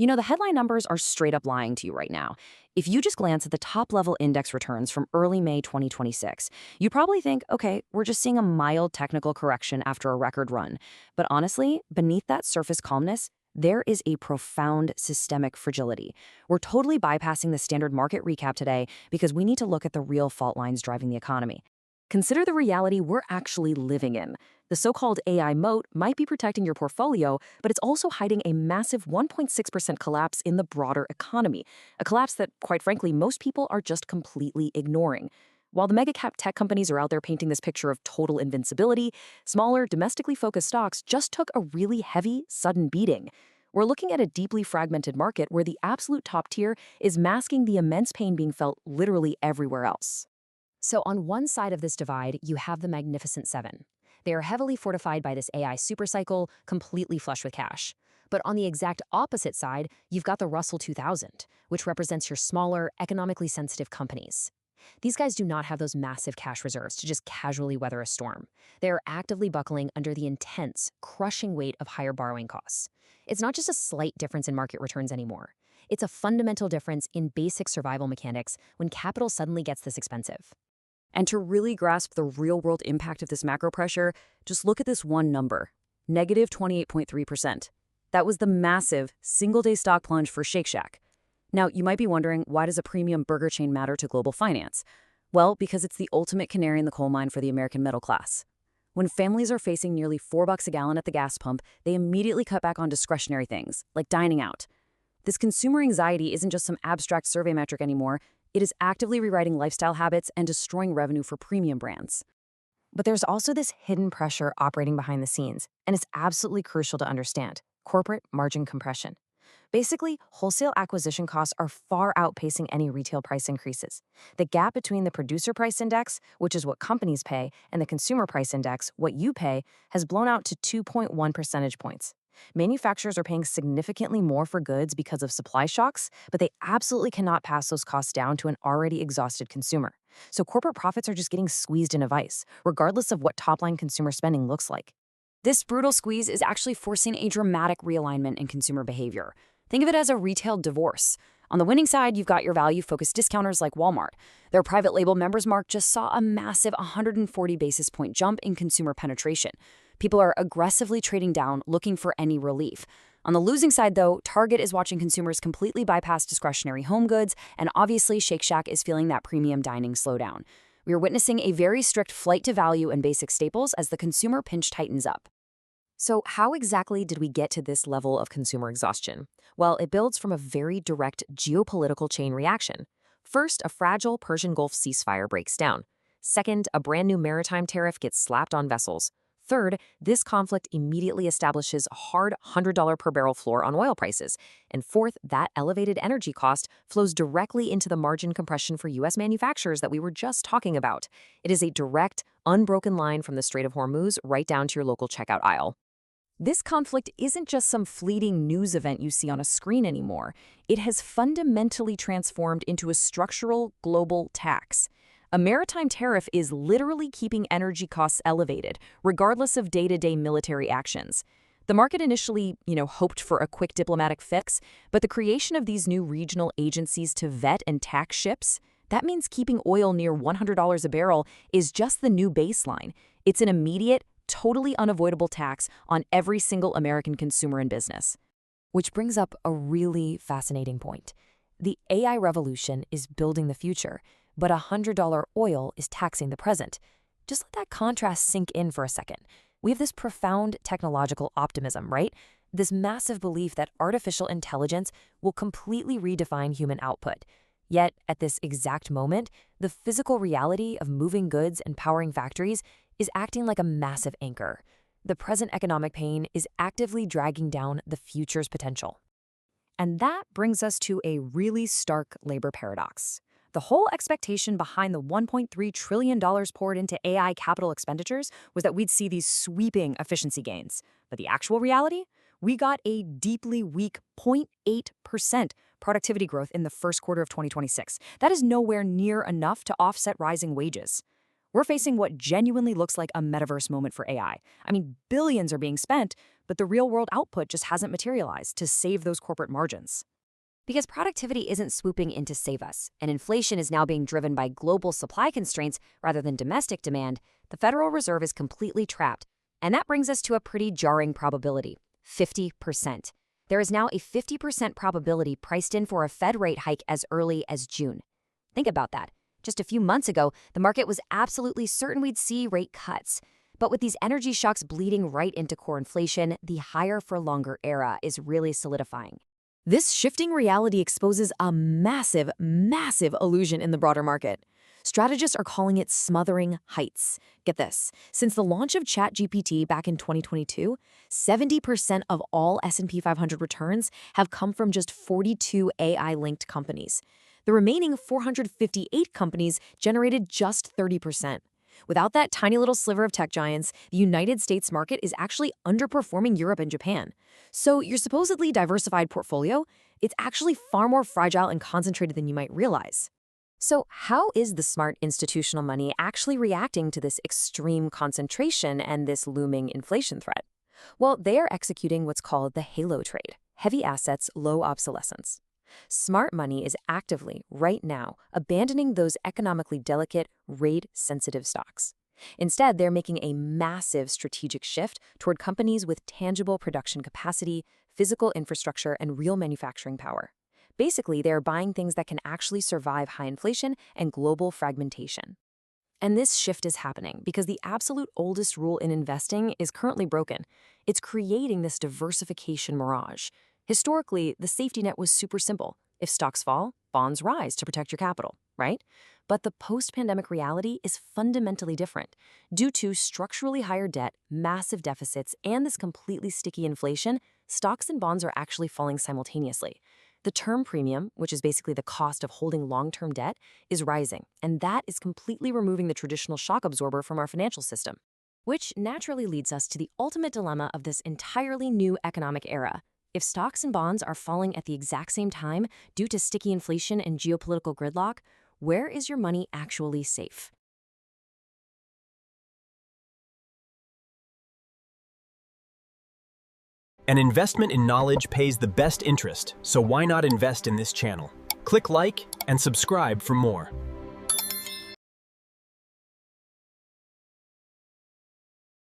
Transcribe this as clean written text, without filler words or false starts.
The headline numbers are straight up lying to you right now. If you just glance at the top level index returns from early May 2026, you probably think, okay, we're just seeing a mild technical correction after a record run. But honestly, beneath that surface calmness, there is a profound systemic fragility. We're totally bypassing the standard market recap today because we need to look at the real fault lines driving the economy. Consider the reality we're actually living in. The so-called AI moat might be protecting your portfolio, but it's also hiding a massive 1.6% collapse in the broader economy, a collapse that, quite frankly, most people are just completely ignoring. While the mega-cap tech companies are out there painting this picture of total invincibility, smaller, domestically focused stocks just took a really heavy, sudden beating. We're looking at a deeply fragmented market where the absolute top tier is masking the immense pain being felt literally everywhere else. So on one side of this divide, you have the Magnificent Seven. They are heavily fortified by this AI supercycle, completely flush with cash. But on the exact opposite side, you've got the Russell 2000, which represents your smaller, economically sensitive companies. These guys do not have those massive cash reserves to just casually weather a storm. They are actively buckling under the intense, crushing weight of higher borrowing costs. It's not just a slight difference in market returns anymore. It's a fundamental difference in basic survival mechanics when capital suddenly gets this expensive. And to really grasp the real-world impact of this macro pressure, just look at this one number, negative 28.3%. That was the massive, single-day stock plunge for Shake Shack. Now, you might be wondering, why does a premium burger chain matter to global finance? Well, because it's the ultimate canary in the coal mine for the American middle class. When families are facing nearly $4 a gallon at the gas pump, they immediately cut back on discretionary things, like dining out. This consumer anxiety isn't just some abstract survey metric anymore. It is actively rewriting lifestyle habits and destroying revenue for premium brands. But there's also this hidden pressure operating behind the scenes, and it's absolutely crucial to understand: corporate margin compression. Basically, wholesale acquisition costs are far outpacing any retail price increases. The gap between the producer price index, which is what companies pay, and the consumer price index, what you pay, has blown out to 2.1 percentage points. Manufacturers are paying significantly more for goods because of supply shocks, but they absolutely cannot pass those costs down to an already exhausted consumer. So corporate profits are just getting squeezed in a vice, regardless of what top-line consumer spending looks like. This brutal squeeze is actually forcing a dramatic realignment in consumer behavior. Think of it as a retail divorce. On the winning side, you've got your value-focused discounters like Walmart. Their private label Members Mark just saw a massive 140 basis point jump in consumer penetration. People are aggressively trading down, looking for any relief. On the losing side, though, Target is watching consumers completely bypass discretionary home goods, and obviously Shake Shack is feeling that premium dining slowdown. We are witnessing a very strict flight to value and basic staples as the consumer pinch tightens up. So how exactly did we get to this level of consumer exhaustion? Well, it builds from a very direct geopolitical chain reaction. First, a fragile Persian Gulf ceasefire breaks down. Second, a brand new maritime tariff gets slapped on vessels. Third, this conflict immediately establishes a hard $100 per barrel floor on oil prices. And fourth, that elevated energy cost flows directly into the margin compression for U.S. manufacturers that we were just talking about. It is a direct, unbroken line from the Strait of Hormuz right down to your local checkout aisle. This conflict isn't just some fleeting news event you see on a screen anymore. It has fundamentally transformed into a structural global tax. A maritime tariff is literally keeping energy costs elevated, regardless of day-to-day military actions. The market initially, hoped for a quick diplomatic fix, but the creation of these new regional agencies to vet and tax ships, that means keeping oil near $100 a barrel is just the new baseline. It's an immediate, totally unavoidable tax on every single American consumer and business. Which brings up a really fascinating point. The AI revolution is building the future, but $100 oil is taxing the present. Just let that contrast sink in for a second. We have this profound technological optimism, right? This massive belief that artificial intelligence will completely redefine human output. Yet, at this exact moment, the physical reality of moving goods and powering factories is acting like a massive anchor. The present economic pain is actively dragging down the future's potential. And that brings us to a really stark labor paradox. The whole expectation behind the $1.3 trillion poured into AI capital expenditures was that we'd see these sweeping efficiency gains. But the actual reality? We got a deeply weak 0.8% productivity growth in the first quarter of 2026. That is nowhere near enough to offset rising wages. We're facing what genuinely looks like a metaverse moment for AI. I mean, billions are being spent, but the real-world output just hasn't materialized to save those corporate margins. Because productivity isn't swooping in to save us, and inflation is now being driven by global supply constraints rather than domestic demand, the Federal Reserve is completely trapped. And that brings us to a pretty jarring probability, 50%. There is now a 50% probability priced in for a Fed rate hike as early as June. Think about that. Just a few months ago, the market was absolutely certain we'd see rate cuts. But with these energy shocks bleeding right into core inflation, the higher for longer era is really solidifying. This shifting reality exposes a massive, massive illusion in the broader market. Strategists are calling it smothering heights. Get this, since the launch of ChatGPT back in 2022, 70% of all S&P 500 returns have come from just 42 AI-linked companies. The remaining 458 companies generated just 30%. Without that tiny little sliver of tech giants, the United States market is actually underperforming Europe and Japan. So your supposedly diversified portfolio, it's actually far more fragile and concentrated than you might realize. So how is the smart institutional money actually reacting to this extreme concentration and this looming inflation threat? Well, they are executing what's called the halo trade, heavy assets, low obsolescence. Smart money is actively, right now, abandoning those economically delicate, rate-sensitive stocks. Instead, they're making a massive strategic shift toward companies with tangible production capacity, physical infrastructure, and real manufacturing power. Basically, they're buying things that can actually survive high inflation and global fragmentation. And this shift is happening because the absolute oldest rule in investing is currently broken. It's creating this diversification mirage. Historically, the safety net was super simple. If stocks fall, bonds rise to protect your capital, right? But the post-pandemic reality is fundamentally different. Due to structurally higher debt, massive deficits, and this completely sticky inflation, stocks and bonds are actually falling simultaneously. The term premium, which is basically the cost of holding long-term debt, is rising, and that is completely removing the traditional shock absorber from our financial system. Which naturally leads us to the ultimate dilemma of this entirely new economic era. If stocks and bonds are falling at the exact same time due to sticky inflation and geopolitical gridlock, where is your money actually safe? An investment in knowledge pays the best interest, so why not invest in this channel? Click like and subscribe for more.